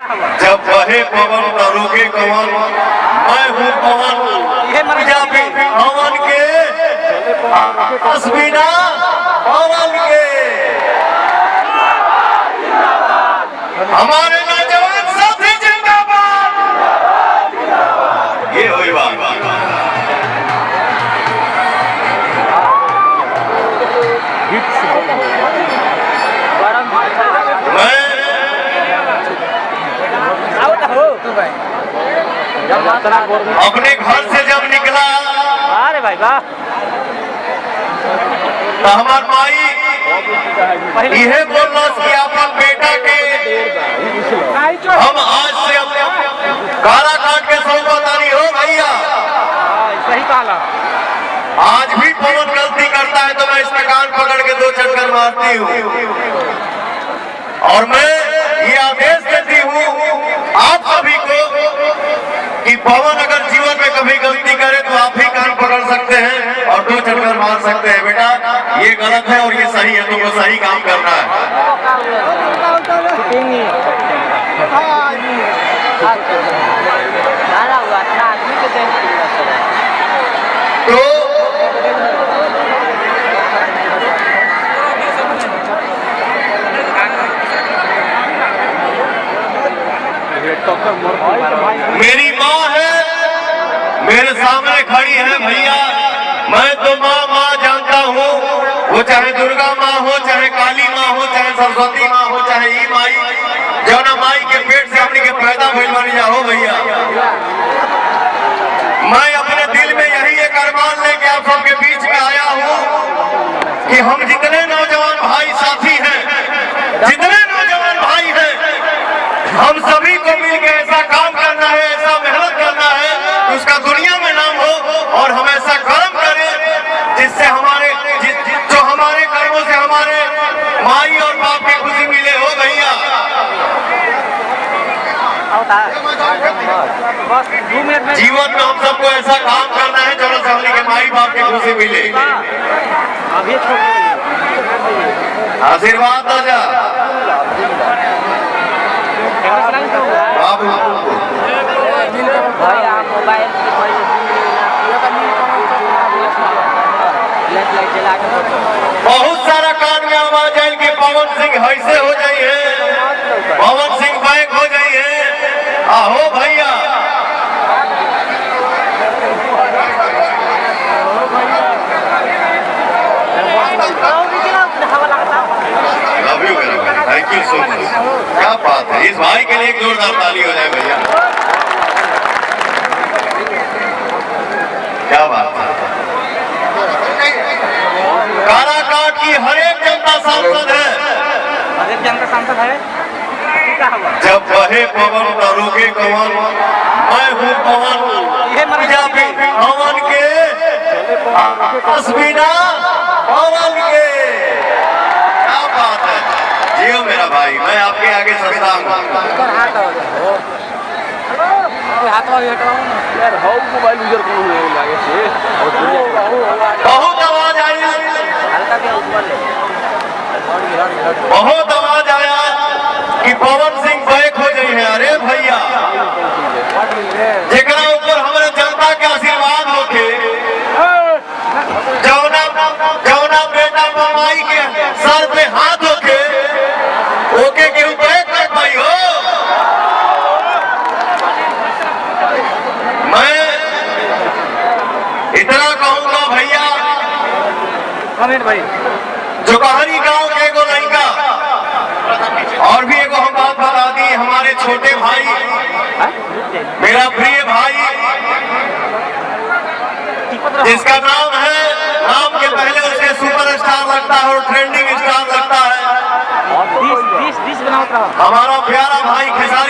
जब बहे पवन न रोके कवन, मैं हूँ पवन हवन के तस्वीना पवन के। हमारे नौजवान साथी जिंदाबाद। ये हुई बात। अपने घर से जब निकला, अरे भाई वाह, तो हमार माई यह बोलना कि अपन बेटा के हम आज से काला काट के सौगातानी हो भैया। सही कहा। आज भी पवन गलती करता है तो मैं इसका कान पकड़ के 2 चक्कर मारती हूँ, और मैं ये आदेश देती हूँ आप सभी को कि पवन अगर जीवन में कभी गलती करे तो आप ही कान पकड़ सकते हैं और 2 चक्कर मार सकते हैं। बेटा ये गलत है और ये सही है, तुमको सही काम करना है। तो मेरी माँ है, मेरे सामने खड़ी है भैया। मैं तो माँ जानता हूँ, वो चाहे दुर्गा माँ हो, चाहे काली माँ हो, चाहे सरस्वती माँ हो, चाहे ई माई जो ना माई के पेट से अपनी के पैदा भइल बनी जा हो भैया। मैं अपने दिल में यही एक अरमान लेके आप सबके बीच में आया हूँ कि हम जितने नौजवान भाई साथी हैं, जितने नौजवान भाई हैं, हम सभी को मिलकर ऐसा काम करना है, ऐसा मेहनत करना है कि उसका दुनिया में नाम हो, और हम ऐसा कर्म करें जिससे हमारे जो हमारे कर्मों से हमारे माई और बाप की खुशी मिले हो भैया। जीवन में हम सबको ऐसा काम करना है जो हमने के माई बाप की खुशी मिले। आशीर्वाद दो जा बाबू। बहुत सारा कान में आवाज आई कि पवन सिंह ऐसे हो जाइए, पवन सिंह बैक हो जाइए। आहो भैया, थैंक यू सो मच। क्या बात है, इस भाई के लिए एक जोरदार ताली हो जाए भैया। क्या बात है। काराकाट की हर एक जनता सांसद है, हर एक जनता सांसद है। जब बहे पवन न रोके कवन, मैं हूँ पवन हवन के तस्वीना पवन के। क्या बात है, जियो मेरा भाई, मैं आपके आगे सस्ता हूँ। बहुत आवाज आई, बहुत आवाज आया कि पवन सिंह बैक हो गई है। अरे भैया, जेकरा ऊपर हमारे जनता के आशीर्वाद होके, जौना बेटा माई के सर पे हाथ होके ओके के ऊपर कर पाई हो। मैं इतना कहूंगा भैया, भाई जो कहानी गांव के एगो लड़का, और भी एगो हम बात बता दी, हमारे छोटे भाई, मेरा प्रिय भाई, जिसका नाम है, नाम के पहले उसके सुपरस्टार लगता है और ट्रेंडिंग स्टार लगता है, हमारा प्यारा भाई खेसारी